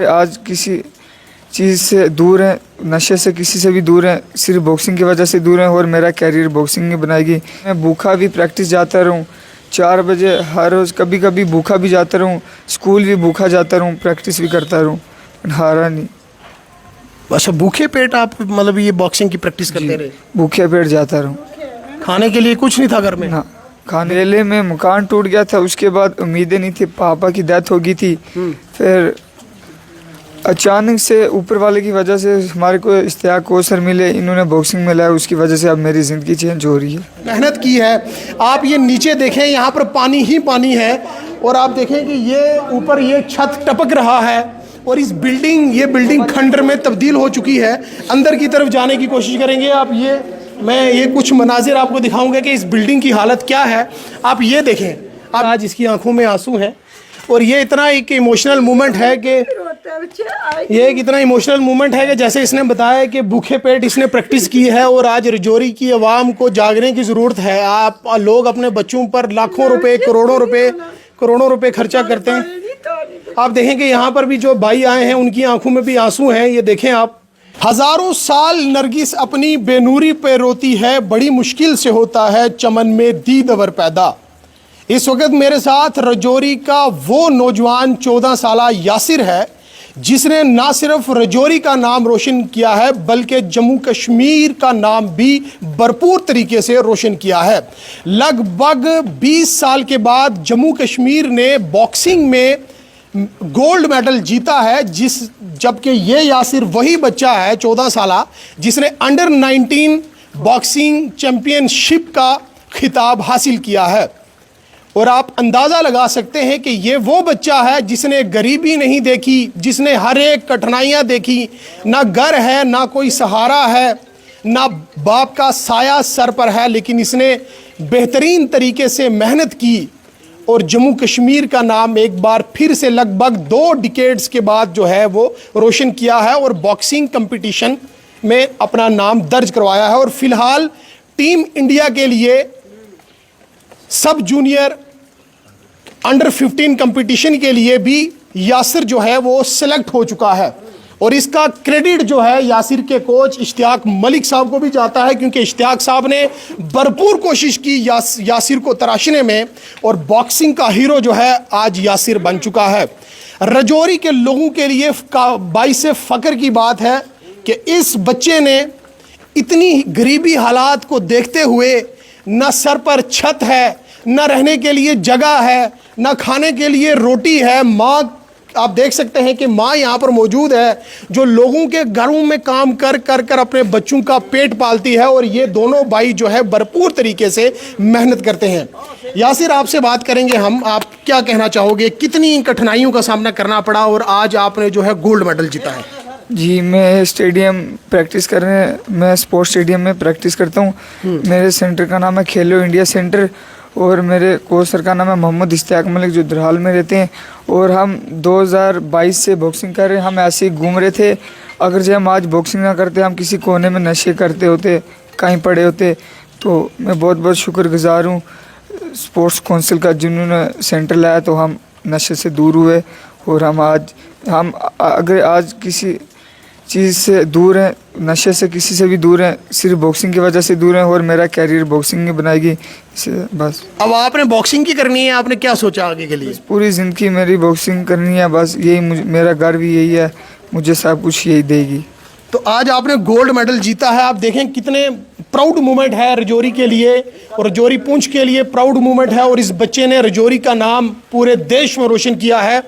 आज किसी चीज़ से दूर हैं, नशे से किसी से भी दूर हैं, सिर्फ बॉक्सिंग की वजह से दूर हैं और मेरा कैरियर बॉक्सिंग में बनाएगी। मैं भूखा भी प्रैक्टिस जाता रहूं, 4 बजे हर रोज़, कभी कभी भूखा भी जाता रहूं, स्कूल भी भूखा जाता रहूं, प्रैक्टिस भी करता रहूं, हारा नहीं। अच्छा, भूखे पेट आप मतलब ये बॉक्सिंग की प्रैक्टिस करते रहे? भूखे पेट जाता रहूं। खाने के लिए कुछ नहीं था घर में? ना, खाने मेले में मकान टूट गया था, उसके बाद उम्मीदें नहीं थी, पापा की डेथ हो गई थी। फिर अचानक से ऊपर वाले की वजह से हमारे को इश्तियाक कोसर मिले, इन्होंने बॉक्सिंग में लाया, उसकी वजह से अब मेरी ज़िंदगी चेंज हो रही है। मेहनत की है। आप ये नीचे देखें, यहाँ पर पानी ही पानी है और आप देखें कि ये ऊपर ये छत टपक रहा है और ये बिल्डिंग खंडर में तब्दील हो चुकी है। अंदर की तरफ जाने की कोशिश करेंगे आप। मैं ये कुछ मनाजिर आपको दिखाऊंगा कि इस बिल्डिंग की हालत क्या है। आप ये देखें, आप आज इसकी आंखों में आंसू हैं और ये इतना एक इमोशनल मोमेंट है कि जैसे इसने बताया कि भूखे पेट इसने प्रैक्टिस की है और आज रजौरी की आवाम को जागने की ज़रूरत है। आप लोग अपने बच्चों पर लाखों रुपए, करोड़ों रुपए खर्चा करते हैं। आप देखें कि यहाँ पर भी जो भाई आए हैं उनकी आंखों में भी आंसू हैं। ये देखें आप। हजारों साल नरगिस अपनी बेनूरी पे रोती है, बड़ी मुश्किल से होता है चमन में दीदवर पैदा। इस वक्त मेरे साथ रजौरी का वो नौजवान 14 साला यासिर है जिसने ना सिर्फ रजौरी का नाम रोशन किया है बल्कि जम्मू कश्मीर का नाम भी भरपूर तरीके से रोशन किया है। लगभग 20 साल के बाद जम्मू कश्मीर ने बॉक्सिंग में गोल्ड मेडल जीता है, जबकि ये यासिर वही बच्चा है 14 साला जिसने अंडर 19 बॉक्सिंग चैंपियनशिप का खिताब हासिल किया है। और आप अंदाज़ा लगा सकते हैं कि ये वो बच्चा है जिसने गरीबी नहीं देखी, जिसने हर एक कठिनाइयाँ देखी। ना घर है, ना कोई सहारा है, ना बाप का साया सर पर है, लेकिन इसने बेहतरीन तरीके से मेहनत की और जम्मू कश्मीर का नाम एक बार फिर से लगभग 2 डिकेड्स के बाद जो है वो रोशन किया है और बॉक्सिंग कंपटीशन में अपना नाम दर्ज करवाया है। और फिलहाल टीम इंडिया के लिए सब जूनियर अंडर 15 कंपटीशन के लिए भी यासिर जो है वो सिलेक्ट हो चुका है और इसका क्रेडिट जो है यासिर के कोच इश्तियाक मलिक साहब को भी जाता है, क्योंकि इश्तियाक साहब ने भरपूर कोशिश की यासिर को तराशने में और बॉक्सिंग का हीरो जो है आज यासिर बन चुका है। रजौरी के लोगों के लिए बाइस फ़ख्र की बात है कि इस बच्चे ने इतनी गरीबी हालात को देखते हुए, न सर पर छत है, न रहने के लिए जगह है, न खाने के लिए रोटी है। माँ, आप देख सकते हैं कि माँ यहाँ पर मौजूद है जो लोगों के घरों में काम कर कर अपने बच्चों का पेट पालती है और ये दोनों भाई जो है भरपूर तरीके से मेहनत करते हैं। यासिर, आपसे बात करेंगे हम। आप क्या कहना चाहोगे, कितनी कठिनाइयों का सामना करना पड़ा और आज आपने जो है गोल्ड मेडल जीता है? जी, मैं स्पोर्ट्स स्टेडियम में प्रैक्टिस करता हूँ। मेरे सेंटर का नाम है खेलो इंडिया सेंटर और मेरे कोच सर का नाम है मोहम्मद इश्तियाक मलिक जो दरहाल में रहते हैं। और हम 2022 से बॉक्सिंग कर रहे हैं। हम ऐसे ही घूम रहे थे, अगर जो हम आज बॉक्सिंग ना करते, हम किसी कोने में नशे करते होते, कहीं पड़े होते। तो मैं बहुत बहुत शुक्रगुजार हूँ स्पोर्ट्स काउंसिल का जिन्होंने सेंटर लाया, तो हम नशे से दूर हुए और हम अगर आज किसी चीज़ से दूर हैं, नशे से किसी से भी दूर हैं, सिर्फ बॉक्सिंग की वजह से दूर हैं और मेरा कैरियर बॉक्सिंग में बनाएगी बस। अब आपने बॉक्सिंग की करनी है, आपने क्या सोचा आगे के लिए? पूरी ज़िंदगी मेरी बॉक्सिंग करनी है बस, यही मेरा घर भी यही है, मुझे सब कुछ यही देगी। तो आज आपने गोल्ड मेडल जीता है। आप देखें कितने प्राउड मोमेंट है रजौरी के लिए और रजौरी पुंछ के लिए प्राउड मोमेंट है और इस बच्चे ने रजौरी का नाम पूरे देश में रोशन किया है।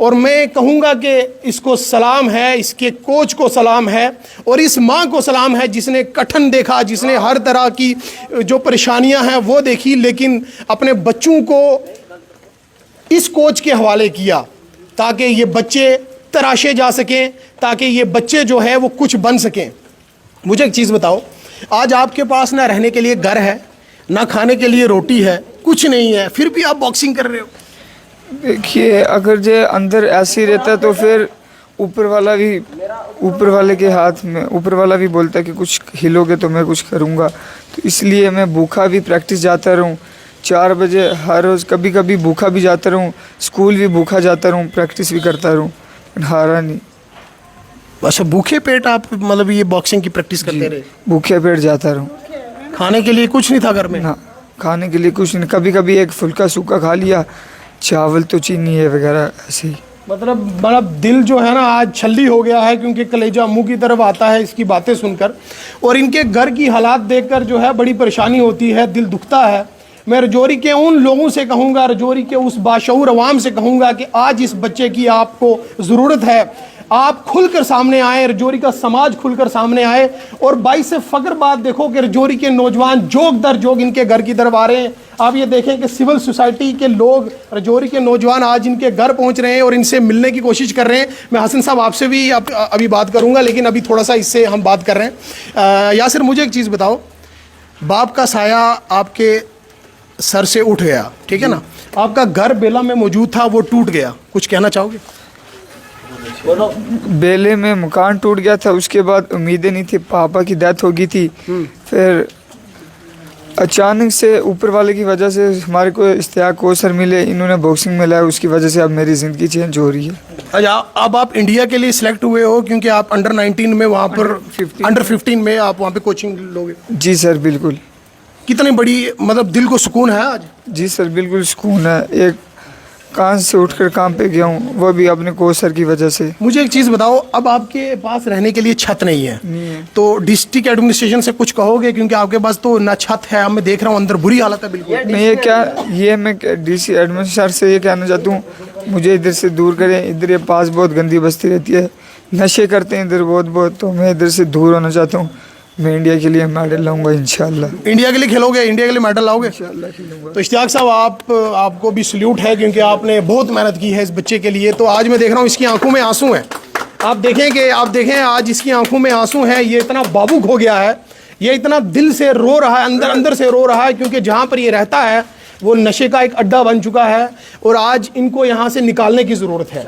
और मैं कहूँगा कि इसको सलाम है, इसके कोच को सलाम है और इस माँ को सलाम है जिसने कठिन देखा, जिसने हर तरह की जो परेशानियाँ हैं वो देखी, लेकिन अपने बच्चों को इस कोच के हवाले किया ताकि ये बच्चे तराशे जा सकें, ताकि ये बच्चे जो है वो कुछ बन सकें। मुझे एक चीज़ बताओ, आज आपके पास ना रहने के लिए घर है, ना खाने के लिए रोटी है, कुछ नहीं है, फिर भी आप बॉक्सिंग कर रहे हो। देखिए, अगर जो अंदर ऐसे ही रहता तो फिर ऊपर वाले के हाथ में, ऊपर वाला भी बोलता है कि कुछ हिलोगे तो मैं कुछ करूँगा। तो इसलिए मैं भूखा भी प्रैक्टिस जाता रहूँ 4 बजे हर रोज़, कभी कभी भूखा भी जाता रहूँ, स्कूल भी भूखा जाता रहूँ, प्रैक्टिस भी करता रहूँ, हारा नहीं। अच्छा, भूखे पेट आप मतलब ये बॉक्सिंग की प्रैक्टिस करते रहे? भूखे पेट जाता रहूँ। खाने के लिए कुछ नहीं था घर में? ना, खाने के लिए कुछ नहीं, कभी कभी एक फुल्का सूखा खा लिया, चावल तो चीनी है वगैरह ऐसे ही। मतलब बड़ा दिल जो है ना आज छल्ली हो गया है, क्योंकि कलेजा मुंह की तरफ आता है इसकी बातें सुनकर, और इनके घर की हालात देखकर जो है बड़ी परेशानी होती है, दिल दुखता है। मैं रजौरी के उन लोगों से कहूँगा, रजौरी के उस बाशऊर अवाम से कहूँगा कि आज इस बच्चे की आपको ज़रूरत है। आप खुलकर सामने आए, रजौरी का समाज खुलकर सामने आए, और 22 से फ़ख्र बात देखो कि रजौरी के नौजवान जोग दर जोग इनके घर की तरफ आ रहे हैं। आप ये देखें कि सिविल सोसाइटी के लोग, रजौरी के नौजवान आज इनके घर पहुंच रहे हैं और इनसे मिलने की कोशिश कर रहे हैं। मैं हसन साहब आपसे भी अभी बात करूंगा, लेकिन अभी थोड़ा सा इससे हम बात कर रहे हैं। यासिर, मुझे एक चीज़ बताओ, बाप का साया आपके सर से उठ गया, ठीक है ना, आपका घर बेला में मौजूद था, वो टूट गया, कुछ कहना चाहोगे? बेले में मकान टूट गया था, उसके बाद उम्मीदें नहीं थी, पापा की डेथ हो गई थी, फिर अचानक से ऊपर वाले की वजह से हमारे को इश्तियाक कोसर मिले, इन्होंने बॉक्सिंग में लाया, उसकी वजह से अब मेरी ज़िंदगी चेंज हो रही है। अच्छा, अब आप इंडिया के लिए सिलेक्ट हुए हो, क्योंकि आप अंडर 19 में वहाँ पर अंडर 15 में आप वहाँ पे कोचिंग लोगे? जी सर, बिल्कुल। कितनी बड़ी मतलब दिल को सुकून है आज? जी सर, बिल्कुल सुकून है। एक कान से उठकर काम पे गया हूँ, वो भी अपने कोच सर की वजह से। मुझे एक चीज़ बताओ, अब आपके पास रहने के लिए छत नहीं है, तो डिस्ट्रिक्ट एडमिनिस्ट्रेशन से कुछ कहोगे? क्योंकि आपके पास तो ना छत है, अब मैं देख रहा हूँ अंदर बुरी हालत है बिल्कुल। मैं डीसी एडमिनिस्ट्रेशन से ये कहना चाहता हूँ, मुझे इधर से दूर करें। इधर ये पास बहुत गंदी बस्ती रहती है, नशे करते हैं इधर बहुत, तो मैं इधर से दूर होना चाहता हूँ। मैं इंडिया के लिए मेडल लाऊंगा इंशाल्लाह। इंडिया के लिए खेलोगे? इंडिया के लिए मेडल लाओगे? इंशाल्लाह खेलूंगा। तो इश्तियाक साहब, आपको भी सल्यूट है, क्योंकि आपने बहुत मेहनत की है इस बच्चे के लिए। तो आज मैं देख रहा हूँ इसकी आंखों में आंसू हैं। आप देखें आज इसकी आंखों में आंसू हैं। ये इतना भावुक हो गया है, ये इतना दिल से रो रहा है, अंदर से रो रहा है, क्योंकि जहाँ पर ये रहता है वो नशे का एक अड्डा बन चुका है, और आज इनको यहाँ से निकालने की ज़रूरत है।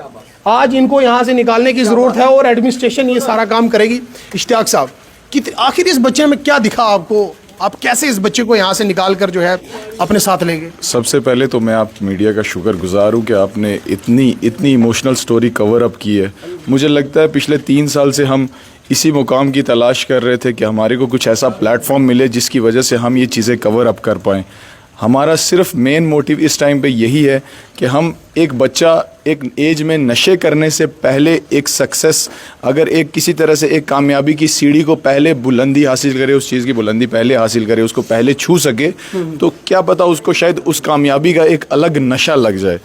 आज इनको यहाँ से निकालने की ज़रूरत है, और एडमिनिस्ट्रेशन ये सारा काम करेगी। इश्तियाक साहब, कि आखिर इस बच्चे में क्या दिखा आपको? आप कैसे इस बच्चे को यहाँ से निकाल कर जो है अपने साथ ले गए? सबसे पहले तो मैं आप मीडिया का शुक्रगुजार हूँ कि आपने इतनी इमोशनल स्टोरी कवर अप की है। मुझे लगता है पिछले 3 साल से हम इसी मुकाम की तलाश कर रहे थे कि हमारे को कुछ ऐसा प्लेटफॉर्म मिले जिसकी वजह से हम ये चीज़ें कवर अप कर पाएँ। हमारा सिर्फ मेन मोटिव इस टाइम पे यही है कि हम एक बच्चा एक एज में नशे करने से पहले एक सक्सेस, अगर एक किसी तरह से एक कामयाबी की सीढ़ी को पहले बुलंदी हासिल करे, उस चीज़ की बुलंदी पहले हासिल करे, उसको पहले छू सके, तो क्या पता उसको शायद उस कामयाबी का एक अलग नशा लग जाए।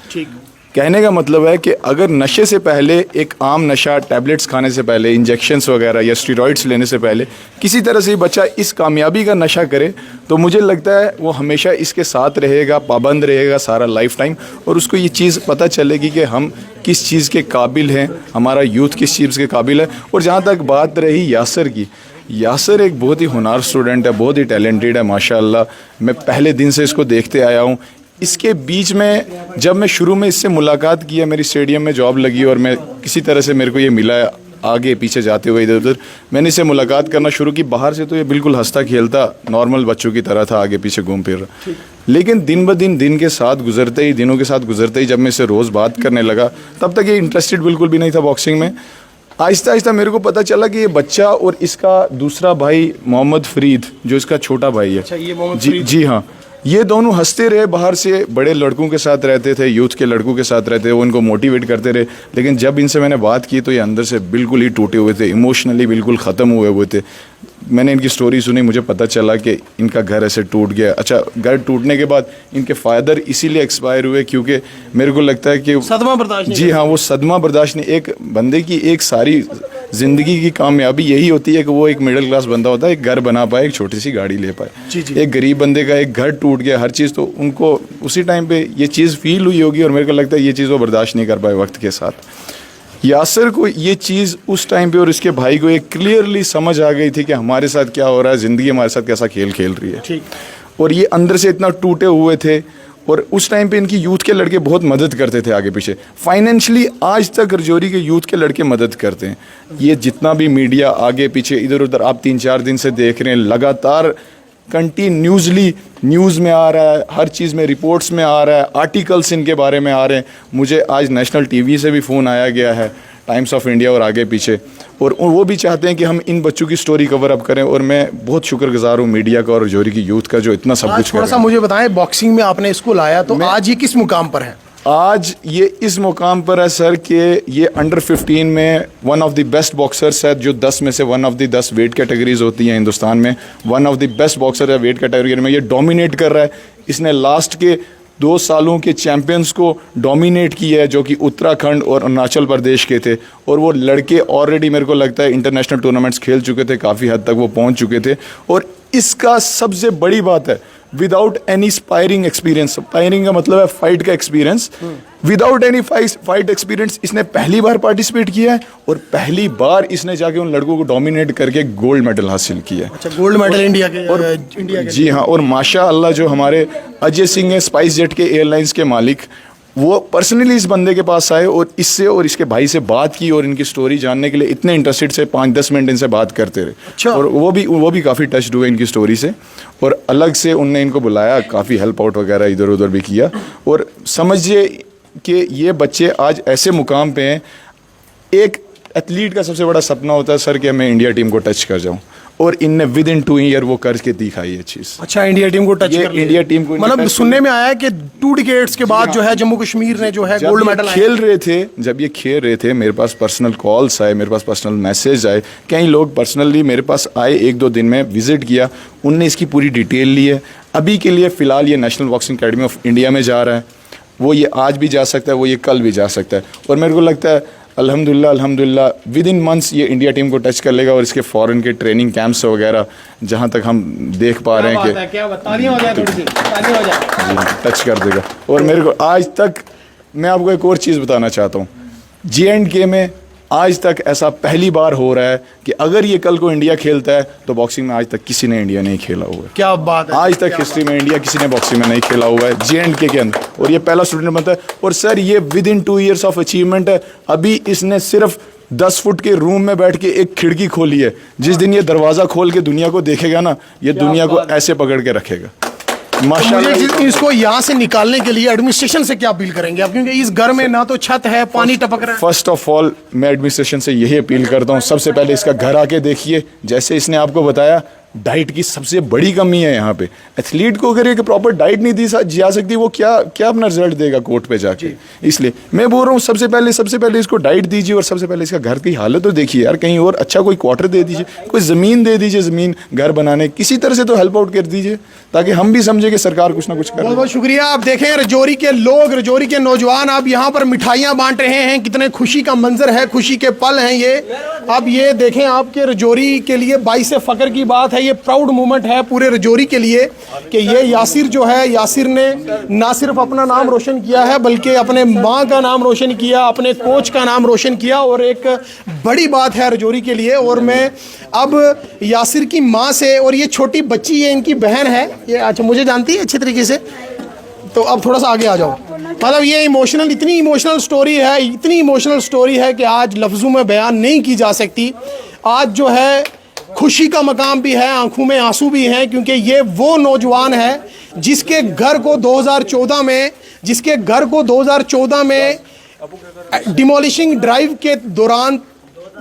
कहने का मतलब है कि अगर नशे से पहले एक आम नशा, टैबलेट्स खाने से पहले, इंजेक्शंस वगैरह या स्टेरॉइड्स लेने से पहले किसी तरह से बच्चा इस कामयाबी का नशा करे, तो मुझे लगता है वो हमेशा इसके साथ रहेगा, पाबंद रहेगा सारा लाइफ टाइम, और उसको ये चीज़ पता चलेगी कि हम किस चीज़ के काबिल हैं, हमारा यूथ किस चीज़ के काबिल है। और जहाँ तक बात रही यासर की, यासर एक बहुत ही होनहार स्टूडेंट है, बहुत ही टैलेंटेड है माशाल्लाह। मैं पहले दिन से इसको देखते आया हूँ। इसके बीच में जब मैं शुरू में इससे मुलाकात किया, मेरी स्टेडियम में जॉब लगी और मैं किसी तरह से मेरे को ये मिला, आगे पीछे जाते हुए इधर उधर मैंने इससे मुलाकात करना शुरू की। बाहर से तो ये बिल्कुल हंसता खेलता नॉर्मल बच्चों की तरह था, आगे पीछे घूम फिर रहा। लेकिन दिन ब दिन, दिन के साथ गुजरते ही, दिनों के साथ गुजरते ही जब मैं इससे रोज़ बात करने लगा, तब तक ये इंटरेस्टेड बिल्कुल भी नहीं था बॉक्सिंग में। आहिस्ता आहिस्ता मेरे को पता चला कि ये बच्चा और इसका दूसरा भाई मोहम्मद फरीद, जो इसका छोटा भाई है, अच्छा, ये मोहम्मद जी हाँ, ये दोनों हंसते रहे, बाहर से बड़े लड़कों के साथ रहते थे, यूथ के लड़कों के साथ रहते थे, वो इनको मोटिवेट करते रहे। लेकिन जब इनसे मैंने बात की तो ये अंदर से बिल्कुल ही टूटे हुए थे, इमोशनली बिल्कुल ख़त्म हुए थे। मैंने इनकी स्टोरी सुनी, मुझे पता चला कि इनका घर ऐसे टूट गया। अच्छा, घर टूटने के बाद इनके फादर इसीलिए एक्सपायर हुए क्योंकि मेरे को लगता है कि सदमा बर्दाश्त नहीं। जी हाँ, वो सदमा बर्दाश्त नहीं। एक बंदे की एक सारी ज़िंदगी की कामयाबी यही होती है कि वो एक मिडिल क्लास बंदा होता है, एक घर बना पाए, एक छोटी सी गाड़ी ले पाए। एक गरीब बंदे का एक घर टूट गया, हर चीज़, तो उनको उसी टाइम पे ये चीज़ फील हुई होगी, और मेरे को लगता है ये चीज़ वो बर्दाश्त नहीं कर पाए वक्त के साथ। यासर को ये चीज़ उस टाइम पे और इसके भाई को एक क्लियरली समझ आ गई थी कि हमारे साथ क्या हो रहा है, ज़िंदगी हमारे साथ कैसा खेल खेल रही है। और ये अंदर से इतना टूटे हुए थे, और उस टाइम पे इनकी यूथ के लड़के बहुत मदद करते थे आगे पीछे फाइनेंशियली। आज तक रजौरी के यूथ के लड़के मदद करते हैं। ये जितना भी मीडिया आगे पीछे इधर उधर आप 3-4 दिन से देख रहे हैं, लगातार कंटिन्यूसली न्यूज़ में आ रहा है, हर चीज़ में रिपोर्ट्स में आ रहा है, आर्टिकल्स इनके बारे में आ रहे हैं। मुझे आज नेशनल टीवी से भी फ़ोन आया गया है, टाइम्स ऑफ इंडिया और आगे पीछे, और वो भी चाहते हैं कि हम इन बच्चों की स्टोरी कवर अप करें। और मैं बहुत शुक्रगुजार हूँ मीडिया का और रजौरी की यूथ का जो इतना सब कुछ कर थोड़ा सा रहा है। मुझे बताएं, बॉक्सिंग में आपने इसको लाया तो आज ये किस मुकाम पर है? आज ये इस मुकाम पर है सर कि ये अंडर 15 में one of the best boxers है, जो 10 में से one of the 10 weight categories होती हैं हिंदुस्तान में। One of the best boxer है वेट कैटेगरी में, ये डोमिनेट कर रहा है। इसने लास्ट के 2 सालों के चैंपियंस को डोमिनेट किया है, जो कि उत्तराखंड और अरुणाचल प्रदेश के थे। और वो लड़के ऑलरेडी मेरे को लगता है इंटरनेशनल टूर्नामेंट्स खेल चुके थे, काफ़ी हद तक वो पहुंच चुके थे। और इसका सबसे बड़ी बात है, विदाउट एनी स्पायरिंग एक्सपीरियंस, स्पायरिंग का मतलब है फाइट का experience, without any fight experience इसने पहली बार पार्टिसिपेट किया है और पहली बार इसने जाके उन लड़कों को डोमिनेट करके गोल्ड मेडल हासिल किया है। अच्छा, गोल्ड मेडल इंडिया के जी हाँ। और माशाअल्लाह जो हमारे अजय सिंह है, स्पाइस जेट के एयरलाइंस के मालिक, वो पर्सनली इस बंदे के पास आए और इससे और इसके भाई से बात की और इनकी स्टोरी जानने के लिए इतने इंटरेस्टेड से 5-10 मिनट इनसे बात करते रहे। अच्छा। और वो भी काफ़ी टच्ड हुए इनकी स्टोरी से, और अलग से उनने इनको बुलाया, काफ़ी हेल्प आउट वगैरह इधर उधर भी किया। और समझिए कि ये बच्चे आज ऐसे मुकाम पे हैं। एक एथलीट का सबसे बड़ा सपना होता है सर कि मैं इंडिया टीम को टच कर जाऊँ, और इनने विद इन 2 ईयर वो करके दिखाई है चीज़। अच्छा, इंडिया टीम को टच ये कर लिया। इंडिया टीम को मतलब सुनने में आया है कि 2 डिकेड्स के बाद जो है जम्मू कश्मीर ने जो है गोल्ड मेडल खेल रहे थे, जब ये खेल रहे थे, मेरे पास पर्सनल कॉल्स आए, मेरे पास पर्सनल मैसेज आए, कई लोग पर्सनली मेरे पास आए, 1-2 दिन में विजिट किया, उनने इसकी पूरी डिटेल ली है। अभी के लिए फ़िलहाल ये national boxing academy of India में जा रहा है। वो ये आज भी जा सकता है, वो ये कल भी जा सकता है। और मेरे को लगता है अल्हम्दुलिल्लाह विद इन मंथ्स ये इंडिया टीम को टच कर लेगा। और इसके फॉरेन के ट्रेनिंग कैंप्स वगैरह जहाँ तक हम देख पा रहे हैं कि टच कर देगा। और मेरे को आज तक, मैं आपको एक और चीज़ बताना चाहता हूँ, J&K में आज तक ऐसा पहली बार हो रहा है कि अगर ये कल को इंडिया खेलता है तो बॉक्सिंग में आज तक किसी ने इंडिया नहीं खेला हुआ है। क्या बात है, आज तक हिस्ट्री में इंडिया किसी ने बॉक्सिंग में नहीं खेला हुआ है J&K के अंदर, और ये पहला स्टूडेंट बनता है। और सर ये with in 2 years of achievement है। अभी इसने सिर्फ 10 फुट के रूम में बैठ के एक खिड़की खोली है। जिस दिन ये दरवाज़ा खोल के दुनिया को देखेगा ना, ये दुनिया को ऐसे पकड़ के रखेगा माशाल्लाह। मुझे इसको यहाँ से निकालने के लिए एडमिनिस्ट्रेशन से क्या अपील करेंगे आप, क्योंकि इस घर में ना तो छत है, पानी टपक रहा है। फर्स्ट ऑफ ऑल मैं एडमिनिस्ट्रेशन से यही अपील करता हूँ, सबसे पहले इसका घर आके देखिए। जैसे इसने आपको बताया, डाइट की सबसे बड़ी कमी है यहाँ पे। एथलीट को अगर एक प्रॉपर डाइट नहीं दी जा सकती, वो क्या अपना रिजल्ट देगा कोर्ट पे जाके। इसलिए मैं बोल रहा हूँ सबसे पहले इसको डाइट दीजिए, और सबसे पहले इसका घर की हालत तो देखिए यार। कहीं और अच्छा कोई क्वार्टर दे दीजिए, कोई ज़मीन दे दीजिए, ज़मीन घर बनाने किसी तरह से तो हेल्प आउट कर दीजिए, ताकि हम भी समझे कि सरकार कुछ ना कुछ कर। बहुत बहुत शुक्रिया। आप देखें रजौरी के लोग, रजौरी के नौजवान आप यहाँ पर मिठाइयाँ बांट रहे हैं। कितने खुशी का मंजर है, खुशी के पल हैं ये। अब ये देखें, आपके रजौरी के लिए बाइस फ़ख्र की बात है, ये प्राउड मोमेंट है पूरे रजौरी के लिए कि ये यासिर जो है, यासिर ने ना सिर्फ अपना नाम रोशन किया है, बल्कि अपने माँ का नाम रोशन किया, अपने कोच का नाम रोशन किया, और एक बड़ी बात है रजौरी के लिए। और मैं अब यासिर की माँ से, और ये छोटी बच्ची है, इनकी बहन है ये, अच्छा मुझे जानती है अच्छे तरीके से, तो अब थोड़ा सा आगे आ जाओ। मतलब ये इतनी इमोशनल स्टोरी है कि आज लफ्ज़ों में बयान नहीं की जा सकती। आज जो है खुशी का मकाम भी है, आंखों में आंसू भी हैं, क्योंकि ये वो नौजवान है जिसके घर को 2014 में डिमोलिशिंग ड्राइव के दौरान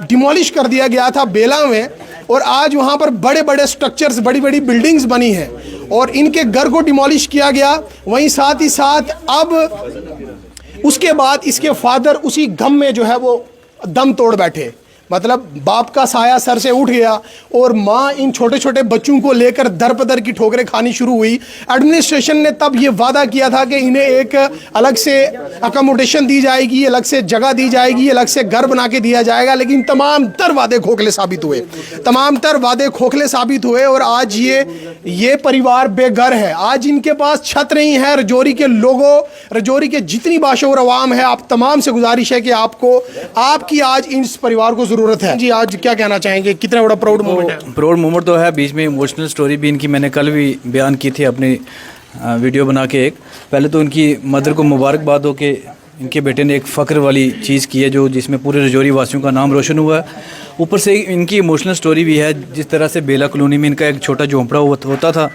डिमोलिश कर दिया गया था बेला में, और आज वहाँ पर बड़े बड़े स्ट्रक्चर्स, बड़ी बड़ी बिल्डिंग्स बनी हैं, और इनके घर को डिमोलिश किया गया। वहीं साथ ही साथ अब उसके बाद इसके फादर उसी गम में जो है वो दम तोड़ बैठे। मतलब बाप का साया सर से उठ गया, और माँ इन छोटे छोटे बच्चों को लेकर दर पदर की ठोकरें खानी शुरू हुई। एडमिनिस्ट्रेशन ने तब ये वादा किया था कि इन्हें एक अलग से अकोमोडेशन दी जाएगी, अलग से जगह दी जाएगी, अलग से घर बना के दिया जाएगा, लेकिन तमाम तर वादे खोखले साबित हुए। और आज ये परिवार बेघर है, आज इनके पास छत नहीं है। रजौरी के लोगों, रजौरी के जितनी बाशऊर अवाम है, आप तमाम से गुजारिश है कि आपकी आज इस परिवार को ज़रूरत है। जी, आज क्या कहना चाहेंगे, कितना बड़ा प्राउड मोमेंट है? प्राउड मोमेंट तो है, बीच में इमोशनल स्टोरी भी इनकी मैंने कल भी बयान की थी अपनी वीडियो बना के। एक पहले तो इनकी मदर को मुबारकबाद हो के इनके बेटे ने एक फ़ख्र वाली चीज़ की है, जिसमें पूरे रजौरी वासियों का नाम रोशन हुआ है। ऊपर से इनकी इमोशनल स्टोरी भी है। जिस तरह से बेला कॉलोनी में इनका एक छोटा झोंपड़ा होता था,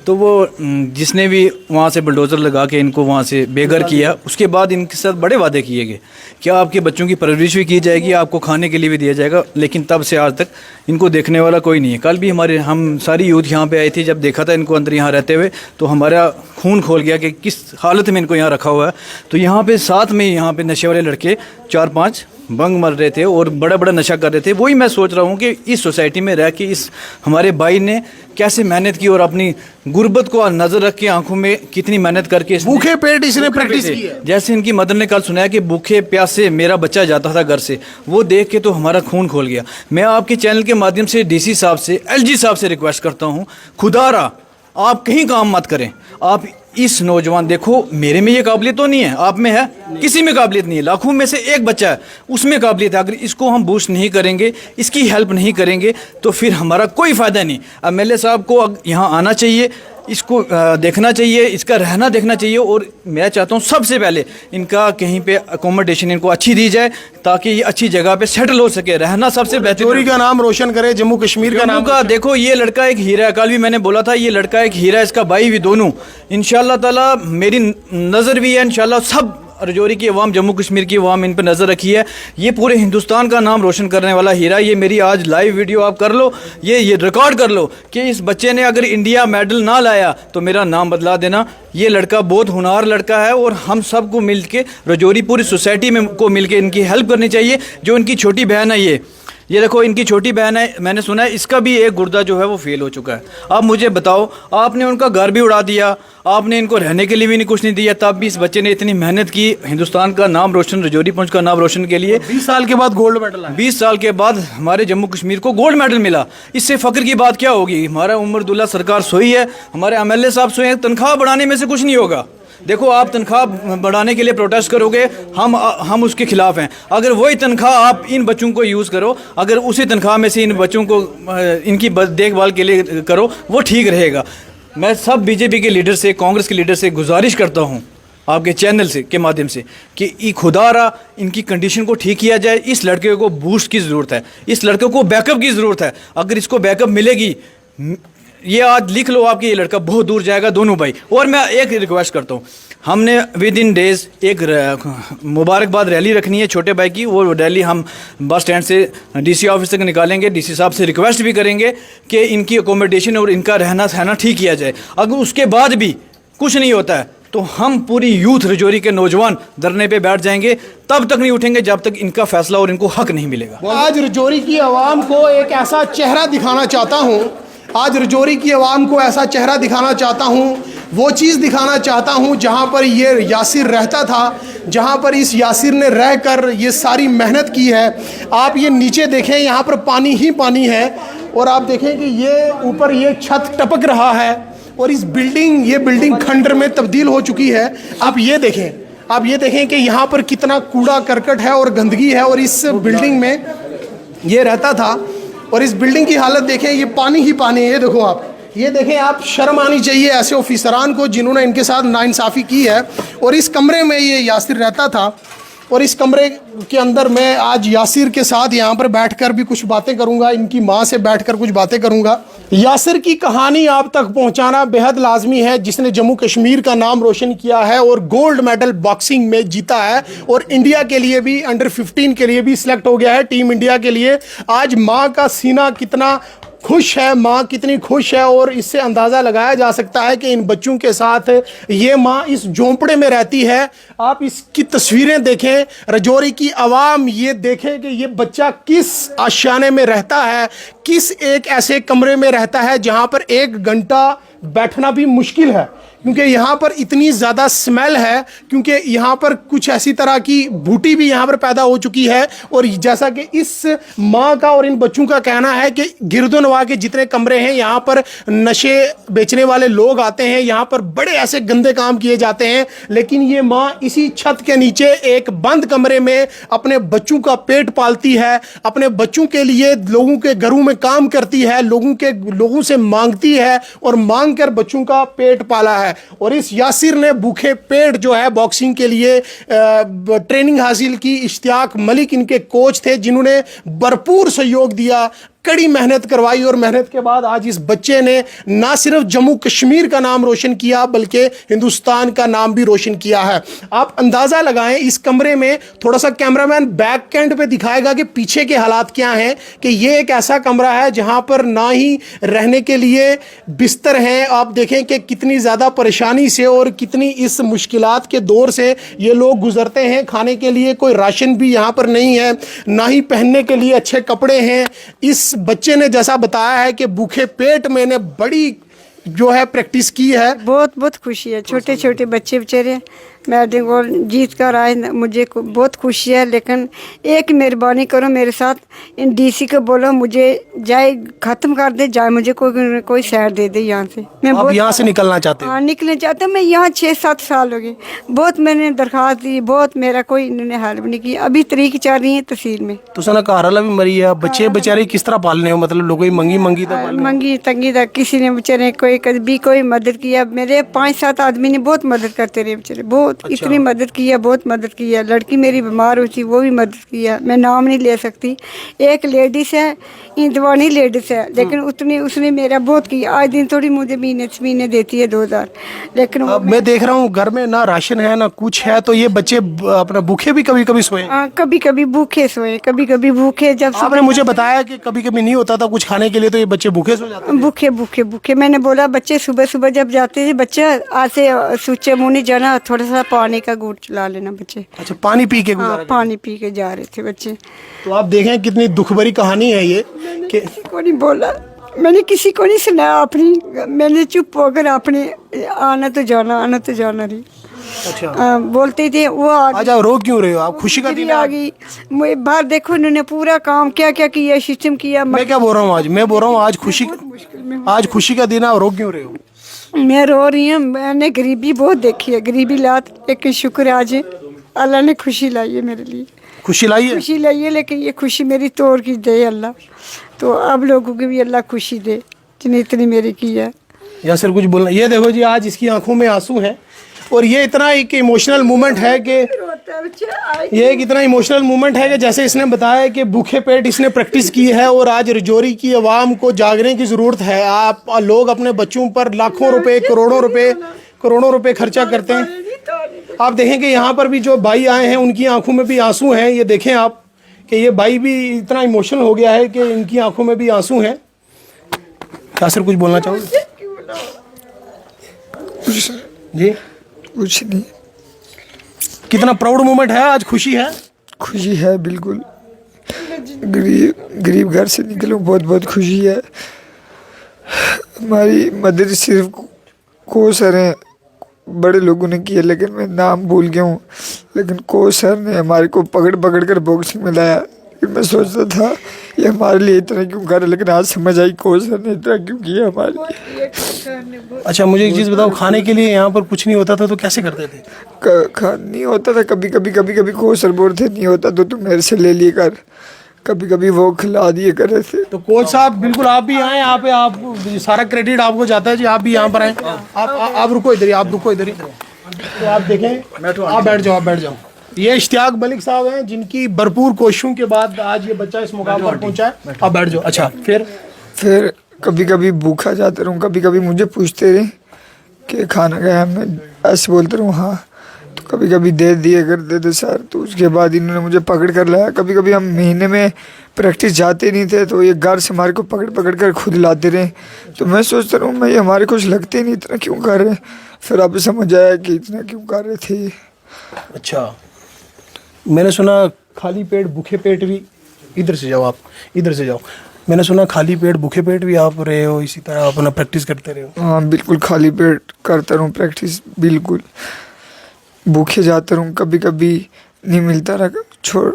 तो वो जिसने भी वहाँ से बुलडोज़र लगा के इनको वहाँ से बेघर किया, उसके बाद इनके साथ बड़े वादे किए गए कि आपके बच्चों की परवरिश भी की जाएगी, आपको खाने के लिए भी दिया जाएगा, लेकिन तब से आज तक इनको देखने वाला कोई नहीं है। कल भी हम सारी यूथ यहाँ पे आई थी, जब देखा था इनको अंदर यहाँ रहते हुए तो हमारा खून खोल गया कि किस हालत में इनको यहाँ रखा हुआ है। तो यहाँ पे साथ में यहाँ पे नशे वाले लड़के 4-5 बंग मर रहे थे और बड़ा बड़ा नशा कर रहे थे। वही मैं सोच रहा हूँ कि इस सोसाइटी में रह के इस हमारे भाई ने कैसे मेहनत की और अपनी गुर्बत को नज़र रख के आंखों में कितनी मेहनत करके भूखे पेट इसने प्रैक्टिस की है। जैसे इनकी मदर ने कल सुनाया कि भूखे प्यासे मेरा बच्चा जाता था घर से, वो देख के तो हमारा खून खोल गया। मैं आपके चैनल के माध्यम से डीसी साहब से, एलजी साहब से रिक्वेस्ट करता हूँ, खुदारा आप कहीं काम मत करें। आप इस नौजवान, देखो मेरे में ये काबिलियत तो नहीं है, आप में है, किसी में काबिलियत नहीं है, लाखों में से एक बच्चा है उसमें काबिलियत है। अगर इसको हम बूस्ट नहीं करेंगे, इसकी हेल्प नहीं करेंगे तो फिर हमारा कोई फ़ायदा नहीं। एमएलए साहब को यहाँ आना चाहिए, इसको देखना चाहिए, इसका रहना देखना चाहिए। और मैं चाहता हूँ सबसे पहले इनका कहीं पे अकोमोडेशन इनको अच्छी दी जाए ताकि ये अच्छी जगह पे सेटल हो सके। रहना सबसे बेहतर, चोरी का नाम रोशन करे, जम्मू कश्मीर का नाम का। देखो ये लड़का एक हीरा है, कल भी मैंने बोला था ये लड़का एक हीरा है, इसका भाई भी, दोनों इंशाल्लाह ताला मेरी नज़र भी है, इंशाल्लाह सब रजौरी की अवाम, जम्मू कश्मीर की अवाम इन पर नज़र रखी है। ये पूरे हिंदुस्तान का नाम रोशन करने वाला हीरा। ये मेरी आज लाइव वीडियो आप कर लो, ये रिकॉर्ड कर लो कि इस बच्चे ने अगर इंडिया मेडल ना लाया तो मेरा नाम बदला देना। ये लड़का बहुत होनहार लड़का है और हम सबको मिल के, रजौरी पूरी सोसाइटी में को मिल के इनकी हेल्प करनी चाहिए। जो इनकी छोटी बहन है, ये देखो इनकी छोटी बहन है, मैंने सुना है इसका भी एक गुर्दा जो है वो फेल हो चुका है। अब मुझे बताओ, आपने उनका घर भी उड़ा दिया, आपने इनको रहने के लिए भी कुछ नहीं दिया, तब भी इस बच्चे ने इतनी मेहनत की हिंदुस्तान का नाम रोशन, रजौरी पुंछ का नाम रोशन के लिए। 20 साल के बाद गोल्ड मेडल आया। 20 साल के बाद हमारे जम्मू कश्मीर को गोल्ड मेडल मिला। इससे फ़ख्र की बात क्या होगी? हमारा उमर अब्दुल्ला सरकार सोई है, हमारे एमएलए साहब सोए हैं। तनख्वाह बढ़ाने में से कुछ नहीं होगा। देखो आप तनख्वाह बढ़ाने के लिए प्रोटेस्ट करोगे, हम उसके खिलाफ हैं। अगर वही तनख्वाह आप इन बच्चों को यूज़ करो, अगर उसी तनख्वाह में से इन बच्चों को इनकी देखभाल के लिए करो, वो ठीक रहेगा। मैं सब बीजेपी के लीडर से, कांग्रेस के लीडर से गुजारिश करता हूँ आपके चैनल से के माध्यम से कि खुदारा इनकी कंडीशन को ठीक किया जाए। इस लड़के को बूस्ट की ज़रूरत है, इस लड़के को बैकअप की ज़रूरत है। अगर इसको बैकअप मिलेगी, ये आज लिख लो आपके, ये लड़का बहुत दूर जाएगा, दोनों भाई। और मैं एक रिक्वेस्ट करता हूँ, हमने विद इन डेज़ एक मुबारकबाद रैली रखनी है छोटे भाई की। वो रैली हम बस स्टैंड से डीसी ऑफिस तक निकालेंगे। डीसी साहब से रिक्वेस्ट भी करेंगे कि इनकी अकोमोडेशन और इनका रहना सहना ठीक किया जाए। अगर उसके बाद भी कुछ नहीं होता है तो हम पूरी यूथ रजौरी के नौजवान धरने पे बैठ जाएंगे, तब तक नहीं उठेंगे जब तक इनका फैसला और इनको हक नहीं मिलेगा। आज रजौरी की आवाम को एक ऐसा चेहरा दिखाना चाहता हूँ, आज रजौरी की आवाम को ऐसा चेहरा दिखाना चाहता हूँ, वो चीज़ दिखाना चाहता हूँ जहाँ पर ये यासिर रहता था, जहाँ पर इस यासिर ने रहकर ये सारी मेहनत की है। आप ये नीचे देखें, यहाँ पर पानी ही पानी है और आप देखें कि ये ऊपर ये छत टपक रहा है और ये बिल्डिंग खंडर में तब्दील हो चुकी है। आप ये देखें कि यहाँ पर कितना कूड़ा करकट है और गंदगी है और इस बिल्डिंग में ये रहता था और इस बिल्डिंग की हालत देखें, ये पानी ही पानी है। ये देखो आप, ये देखें आप, शर्म आनी चाहिए ऐसे ऑफिसरान को जिन्होंने इनके साथ नाइंसाफ़ी की है। और इस कमरे में ये यासिर रहता था और इस कमरे के अंदर मैं आज यासिर के साथ यहाँ पर बैठकर भी कुछ बातें करूँगा, इनकी माँ से बैठकर कुछ बातें करूँगा। यासिर की कहानी आप तक पहुँचाना बेहद लाजमी है, जिसने जम्मू कश्मीर का नाम रोशन किया है और गोल्ड मेडल बॉक्सिंग में जीता है और इंडिया के लिए भी, अंडर 15 के लिए भी सिलेक्ट हो गया है, टीम इंडिया के लिए। आज माँ का सीना कितना खुश है, माँ कितनी खुश है और इससे अंदाज़ा लगाया जा सकता है कि इन बच्चों के साथ ये माँ इस झोंपड़े में रहती है। आप इसकी तस्वीरें देखें, रजौरी की आवाम ये देखे कि ये बच्चा किस आशियाने में रहता है, किस एक ऐसे कमरे में रहता है जहाँ पर 1 घंटा बैठना भी मुश्किल है, क्योंकि यहाँ पर इतनी ज़्यादा स्मेल है, क्योंकि यहाँ पर कुछ ऐसी तरह की बूटी भी यहाँ पर पैदा हो चुकी है। और जैसा कि इस माँ का और इन बच्चों का कहना है कि गिरदोनवा के जितने कमरे हैं यहाँ पर नशे बेचने वाले लोग आते हैं, यहाँ पर बड़े ऐसे गंदे काम किए जाते हैं, लेकिन ये माँ इसी छत के नीचे एक बंद कमरे में अपने बच्चों का पेट पालती है, अपने बच्चों के लिए लोगों के घरों में काम करती है, लोगों से मांगती है और मांग कर बच्चों का पेट पाला है। है। और इस यासिर ने भूखे पेट जो है बॉक्सिंग के लिए ट्रेनिंग हासिल की। इश्तियाक मलिक इनके कोच थे जिन्होंने भरपूर सहयोग दिया, कड़ी मेहनत करवाई और मेहनत के बाद आज इस बच्चे ने ना सिर्फ जम्मू कश्मीर का नाम रोशन किया बल्कि हिंदुस्तान का नाम भी रोशन किया है। आप अंदाज़ा लगाएं, इस कमरे में थोड़ा सा कैमरामैन बैक कैंड पे दिखाएगा कि पीछे के हालात क्या हैं, कि ये एक ऐसा कमरा है जहां पर ना ही रहने के लिए बिस्तर हैं। आप देखें कि कितनी ज़्यादा परेशानी से और कितनी इस मुश्किलात के दौर से ये लोग गुजरते हैं। खाने के लिए कोई राशन भी यहाँ पर नहीं है, ना ही पहनने के लिए अच्छे कपड़े हैं। इस बच्चे ने जैसा बताया है कि भूखे पेट मैंने बड़ी जो है प्रैक्टिस की है। बहुत बहुत खुशी है। छोटे छोटे बच्चे बेचारे मैडम को जीत कर आए, मुझे बहुत खुशी है। लेकिन एक मेहरबानी करो मेरे साथ, इन डीसी को बोलो मुझे जाए ख़त्म कर दे, जाए मुझे कोई शहर दे दे यहाँ से। मैं आप यहाँ से निकलना चाहते हैं? हाँ, निकलना चाहता हूँ। मैं यहाँ 6-7 साल हो गए, बहुत मैंने दरख्वास्त दी, बहुत मेरा कोई इन्होंने हेल्प नहीं की। अभी तरीक चल रही है तहसील में। तो सना घर वाला भी मरी है, बच्चे बेचारे किस तरह पालने हो? मतलब लोगों की मंगी मंगी तंगी तक किसी ने बेचारे कभी कोई मदद किया। मेरे 5-7 आदमी ने बहुत मदद करते रहे बेचारे, बहुत इतनी मदद किया, बहुत मदद किया। लड़की मेरी बीमार हुई थी, वो भी मदद किया। मैं नाम नहीं ले सकती। एक लेडीज़ है, इंदवानी लेडीज़ है, लेकिन उतनी उसने मेरा बहुत किया। आज दिन थोड़ी मुझे महीने देती है 2000, लेकिन मैं देख रहा हूँ घर में ना राशन है ना कुछ है। तो ये बच्चे अपना भूखे भी कभी कभी सोए? कभी कभी भूखे सोए, कभी कभी भूखे। जब आपने मुझे बताया कि कभी कभी नहीं होता था कुछ खाने के लिए, तो ये बच्चे भूखे सो जाते थे? भूखे भूखे भूखे। मैंने बोला बच्चे सुबह सुबह जब जाते थे, बच्चे आज से सूचे मुँह नहीं जाना, थोड़ा सा पानी का घूंट चला लेना बच्चे। अच्छा, पानी पी के हाँ, पानी पी के जा रहे थे बच्चे। तो आप देखें कितनी दुख भरी कहानी है ये कि किसी को नहीं बोला, मैंने किसी को नहीं सुनाया अपनी। मैंने चुप होकर अपने आना तो जाना रही। अच्छा, बोलते थे वो आज आप रो क्यों रहे हो? आप खुशी का दिन आ गई। बाहर देखो इन्होंने पूरा काम क्या क्या किया, सिस्टम किया। मैं क्या बोल रहा हूँ, मैं बोल रहा हूँ आज खुशी का दिन, आप रो क्यों रहे हो? मैं रो रही हूँ। मैंने गरीबी बहुत देखी है, गरीबी लात, लेकिन शुक्र आज अल्लाह ने खुशी लाई है मेरे लिए। खुशी लाई है? खुशी लाई है, लेकिन ये खुशी मेरी तोड़ की दे अल्लाह। तो अब लोगों की भी अल्लाह खुशी दे जिन्हें इतनी मेरी की है। या सर कुछ बोलना? ये देखो जी, आज इसकी आंखों में आंसू हैं और ये इतना एक इमोशनल मोमेंट है कि जैसे इसने बताया कि भूखे पेट इसने प्रैक्टिस की है और आज रजौरी की आवाम को जागने की ज़रूरत है। आप लोग अपने बच्चों पर लाखों रुपए करोड़ों रुपए खर्चा करते हैं। आप देखें कि यहाँ पर भी जो भाई आए हैं उनकी आंखों में भी आंसू हैं। ये देखें आप कि ये भाई भी इतना इमोशनल हो गया है कि इनकी आंखों में भी आंसू हैं। क्या सर कुछ बोलना चाहोगे? जी कुछ नहीं। कितना प्राउड मोमेंट है, आज खुशी है? खुशी है बिल्कुल। गरीब घर से निकलूँ, बहुत बहुत खुशी है। हमारी मदद सिर्फ कोच सर हैं, बड़े लोगों ने किया, लेकिन मैं नाम भूल गया हूँ। लेकिन कोच सर ने हमारे को पकड़ कर बॉक्सिंग में लाया। मैं सोचता था ये हमारे लिए इतना क्यों कर रहे, लेकिन आज समझ आई कोच सर ने इतना क्यों किया हमारे लिए। अच्छा, मुझे एक चीज़ बताओ, खाने के लिए यहाँ पर कुछ नहीं होता था तो कैसे करते थे? नहीं होता था। कभी कभी कोच सर बोलते नहीं होता तो तुम मेरे से ले लिए कर, कभी कभी वो खिला दिए कर रहे थे। तो कोच साहब बिल्कुल आप भी आए यहाँ पे, आप सारा क्रेडिट आपको जाता है जी। आप भी यहाँ पर आए। आप रुको इधर ही, तो आप देखें, आप बैठ जाओ। ये इश्तियाक मलिक साहब हैं जिनकी भरपूर कोशिशों के बाद आज ये बच्चा इस मुकाम पर पहुंचा है। आप बैठ जाओ। अच्छा, फिर कभी कभी भूखा जाता रहूँ, कभी कभी मुझे पूछते रहे कि खाना खाया, मैं ऐसे बोलता रहूँ हाँ, तो कभी कभी दे दिए करते थे सर। तो उसके बाद इन्होंने मुझे पकड़ कर लाया। कभी कभी हम महीने में प्रैक्टिस जाते नहीं थे तो ये घर से हमारे को पकड़ कर खुद लाते रहे। तो मैं सोचता रहूँ मैं ये हमारे कुछ लगते नहीं, इतना क्यों कर रहे। फिर अब समझ आया कि इतना क्यों कर रहे थे। अच्छा, मैंने सुना खाली पेट भूखे पेट भी, इधर से जाओ। मैंने सुना खाली पेट भूखे पेट भी आप रहे हो, इसी तरह अपना प्रैक्टिस करते रहे हो? हाँ बिल्कुल, खाली पेट करता रहूँ प्रैक्टिस, बिल्कुल। भूखे जाता रहूँ, कभी कभी नहीं मिलता रहा,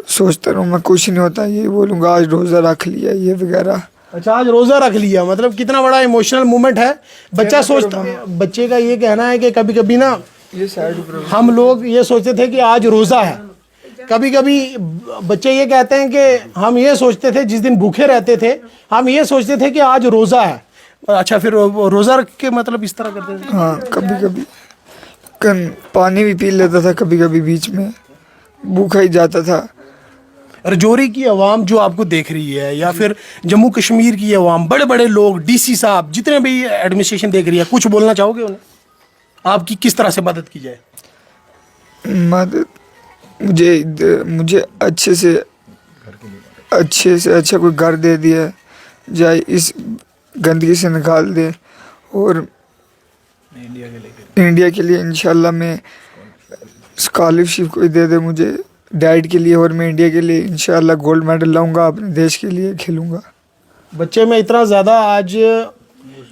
सोचता रहूँ मैं कुछ नहीं होता, ये बोलूँगा आज रोज़ा रख लिया ये वगैरह। अच्छा, आज रोज़ा रख लिया, मतलब कितना बड़ा इमोशनल मोमेंट है। बच्चा सोचता, बच्चे का ये कहना है कि कभी कभी ना हम लोग ये सोचते थे कि आज रोज़ा है। कभी कभी बच्चे ये कहते हैं कि हम ये सोचते थे जिस दिन भूखे रहते थे, हम ये सोचते थे कि आज रोज़ा है। अच्छा, फिर रोज़ा रख के मतलब इस तरह करते थे? हाँ, कभी कभी पानी भी पी लेता था, कभी कभी बीच में भूखा ही जाता था। रजौरी की आवाम जो आपको देख रही है, या फिर जम्मू कश्मीर की आवाम, बड़े बड़े लोग, डीसी साहब, जितने भी एडमिनिस्ट्रेशन देख रही है, कुछ बोलना चाहोगे उन्हें? आपकी किस तरह से मदद की जाए? मदद मुझे अच्छे से अच्छा कोई घर दे दिया जाए, इस गंदगी से निकाल दे, और इंडिया के लिए इंशाल्लाह मैं स्कॉलरशिप कोई दे दे मुझे डाइट के लिए, और मैं इंडिया के लिए इंशाल्लाह गोल्ड मेडल लाऊंगा, अपने देश के लिए खेलूंगा। बच्चे में इतना ज़्यादा आज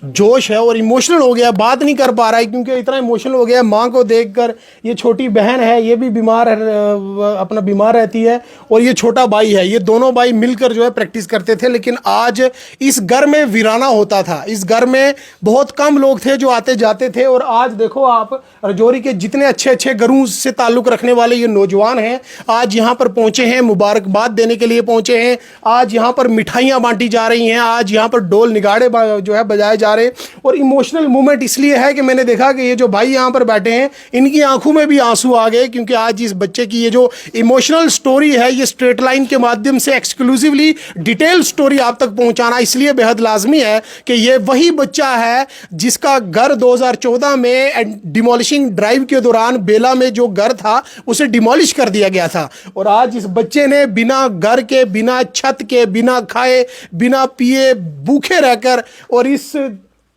जोश है और इमोशनल हो गया, बात नहीं कर पा रहा है क्योंकि इतना इमोशनल हो गया माँ को देखकर। ये छोटी बहन है, ये भी बीमार अपना बीमार रहती है, और ये छोटा भाई है। ये दोनों भाई मिलकर जो है प्रैक्टिस करते थे, लेकिन आज इस घर में वीराना होता था। इस घर में बहुत कम लोग थे जो आते जाते थे, और आज देखो आप, रजौरी के जितने अच्छे अच्छे घरों से ताल्लुक़ रखने वाले ये नौजवान हैं, आज यहाँ पर पहुँचे हैं, मुबारकबाद देने के लिए पहुँचे हैं। आज यहाँ पर मिठाइयाँ बांटी जा रही हैं, आज यहाँ पर ढोल निगाड़े जो है बजाए जा रहे। और इमोशनल मूवमेंट इसलिए है कि मैंने देखा कि ये जो भाई यहाँ पर बैठे हैं, इनकी आंखों में भी आंसू आ गए, क्योंकि आज इस बच्चे की ये जो इमोशनल स्टोरी है, ये स्ट्रेट लाइन के माध्यम से एक्सक्लूसिवली डिटेल स्टोरी आप तक पहुंचाना इसलिए बेहद लाजमी है कि ये वही बच्चा है जिसका घर 2014 में डिमोलिशिंग ड्राइव के दौरान बेला में जो घर था उसे डिमोलिश कर दिया गया था। और आज इस बच्चे ने बिना घर के, बिना छत के, बिना खाए, बिना पिए, भूखे रहकर और इस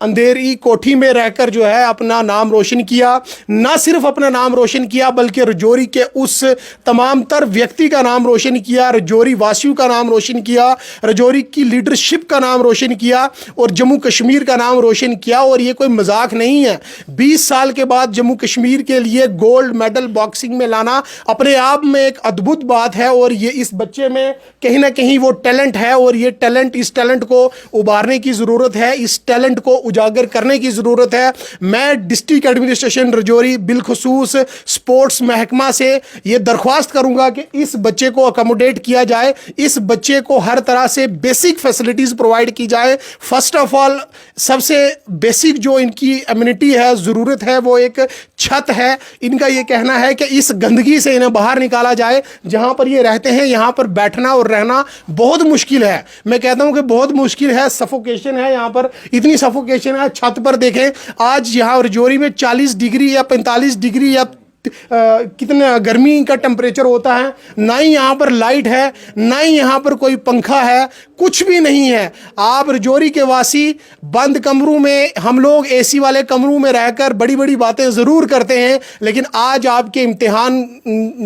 अंधेरी कोठी में रहकर जो है अपना नाम रोशन किया। ना सिर्फ अपना नाम रोशन किया बल्कि रजौरी के उस तमाम तर व्यक्ति का नाम रोशन किया, रजौरी वासियों का नाम रोशन किया, रजौरी की लीडरशिप का नाम रोशन किया और जम्मू कश्मीर का नाम रोशन किया। और ये कोई मजाक नहीं है, 20 साल के बाद जम्मू कश्मीर के लिए गोल्ड मेडल बॉक्सिंग में लाना अपने आप में एक अद्भुत बात है। और ये इस बच्चे में कहीं ना कहीं वो टैलेंट है, और ये टैलेंट, इस टैलेंट को उभारने की ज़रूरत है, इस टैलेंट को उजागर करने की ज़रूरत है। मैं डिस्ट्रिक्ट एडमिनिस्ट्रेशन रजौरी बिलखुसूस स्पोर्ट्स महकमा से ये दरख्वास्त करूंगा कि इस बच्चे को अकोमोडेट किया जाए, इस बच्चे को हर तरह से बेसिक फैसिलिटीज़ प्रोवाइड की जाए। फर्स्ट ऑफ ऑल सबसे बेसिक जो इनकी एम्यूनिटी है, ज़रूरत है, वो एक छत है। इनका ये कहना है कि इस गंदगी से इन्हें बाहर निकाला जाए। जहाँ पर ये रहते हैं यहाँ पर बैठना और रहना बहुत मुश्किल है। मैं कहता हूँ कि बहुत मुश्किल है, सफोकेशन है यहाँ पर, इतनी सफोकेशन है। छत पर देखें, आज यहाँ रजौरी में 40 डिग्री या 45 डिग्री या कितना गर्मी का टेम्परेचर होता है। ना ही यहाँ पर लाइट है, ना ही यहाँ पर कोई पंखा है, कुछ भी नहीं है। आप रजौरी के वासी बंद कमरों में, हम लोग एसी वाले कमरों में रहकर बड़ी बड़ी बातें ज़रूर करते हैं, लेकिन आज आपके इम्तिहान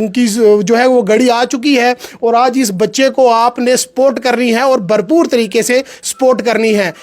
की जो है वो घड़ी आ चुकी है और आज इस बच्चे को आपने सपोर्ट करनी है और भरपूर तरीके से सपोर्ट करनी है।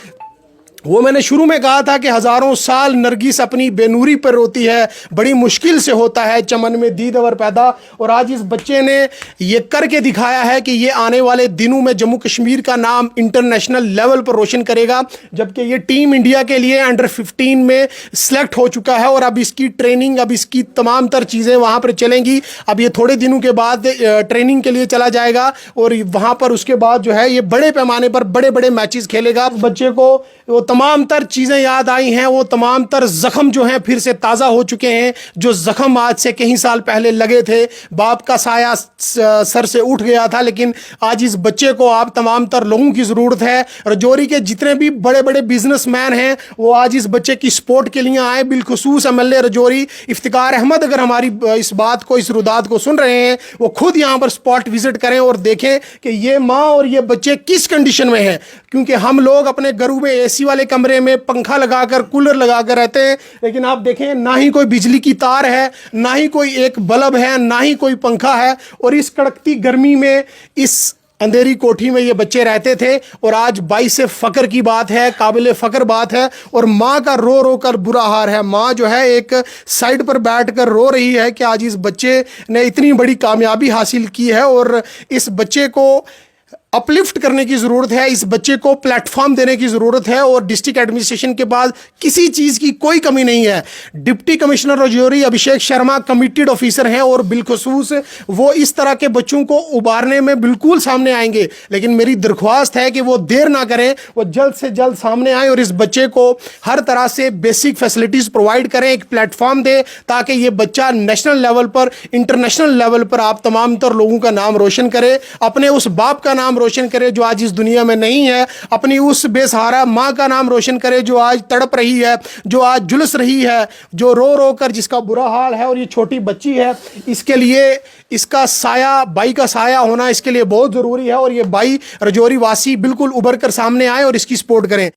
वो मैंने शुरू में कहा था कि हज़ारों साल नरगिस अपनी बेनूरी पर रोती है, बड़ी मुश्किल से होता है चमन में दीदवर पैदा। और आज इस बच्चे ने ये करके दिखाया है कि ये आने वाले दिनों में जम्मू कश्मीर का नाम इंटरनेशनल लेवल पर रोशन करेगा। जबकि ये टीम इंडिया के लिए अंडर 15 में सिलेक्ट हो चुका है और अब इसकी ट्रेनिंग, अब इसकी तमाम तर चीज़ें वहाँ पर चलेंगी। अब ये थोड़े दिनों के बाद ट्रेनिंग के लिए चला जाएगा और वहाँ पर उसके बाद जो है ये बड़े पैमाने पर बड़े बड़े मैचेस खेलेगा। बच्चे को वो तमाम तर चीज़ें याद आई हैं, वो तमाम तर ज़ख्म जो हैं फिर से ताज़ा हो चुके हैं। जो ज़ख्म आज से कई साल पहले लगे थे, बाप का साया सर से उठ गया था, लेकिन आज इस बच्चे को आप तमाम तर लोगों की ज़रूरत है। रजौरी के जितने भी बड़े बड़े बिजनेसमैन हैं वो आज इस बच्चे की सपोर्ट के लिए आए। बिलखुसूस एमएलए रजौरी इफ्तिकार अहमद अगर हमारी इस बात को, इस रुदात को सुन रहे हैं, वो खुद यहाँ पर स्पॉट विजिट करें और देखें कि ये माँ और ये बच्चे किस कंडीशन में हैं। क्योंकि हम लोग अपने घरों में एसी वाले कमरे में पंखा लगाकर, कूलर लगाकर रहते हैं, लेकिन आप देखें ना ही कोई बिजली की तार है, ना ही कोई एक बल्ब है, ना ही कोई पंखा है। और इस कड़कती गर्मी में, इस अंधेरी कोठी में ये बच्चे रहते थे। और आज 22 से फ़ख्र की बात है, काबिल फ़ख्र बात है। और माँ का रो रो कर बुरा हाल है। माँ जो है एक साइड पर बैठकर रो रही है कि आज इस बच्चे ने इतनी बड़ी कामयाबी हासिल की है और इस बच्चे को अपलिफ्ट करने की ज़रूरत है, इस बच्चे को प्लेटफॉर्म देने की ज़रूरत है। और डिस्ट्रिक्ट एडमिनिस्ट्रेशन के पास किसी चीज़ की कोई कमी नहीं है। Deputy commissioner Rajouri Abhishek Sharma committed officer हैं और बिलखसूस वो इस तरह के बच्चों को उबारने में बिल्कुल सामने आएंगे। लेकिन मेरी दरख्वास्त है कि वो देर ना करें, वो जल्द से जल्द सामने आए और इस बच्चे को हर तरह से बेसिक फैसिलिटीज़ प्रोवाइड करें, एक प्लेटफॉर्म दे, ताकि ये बच्चा नेशनल लेवल पर, इंटरनेशनल लेवल पर आप तमाम तर लोगों का नाम रोशन करे, अपने उस बाप का नाम रोशन करे जो आज इस दुनिया में नहीं है, अपनी उस बेसहारा माँ का नाम रोशन करे जो आज तड़प रही है, जो आज झुलस रही है, जो रो रो कर जिसका बुरा हाल है। और ये छोटी बच्ची है, इसके लिए इसका साया, बाई का साया होना इसके लिए बहुत ज़रूरी है। और ये बाई राजौरी वासी बिल्कुल उभर कर सामने आए और इसकी सपोर्ट करें।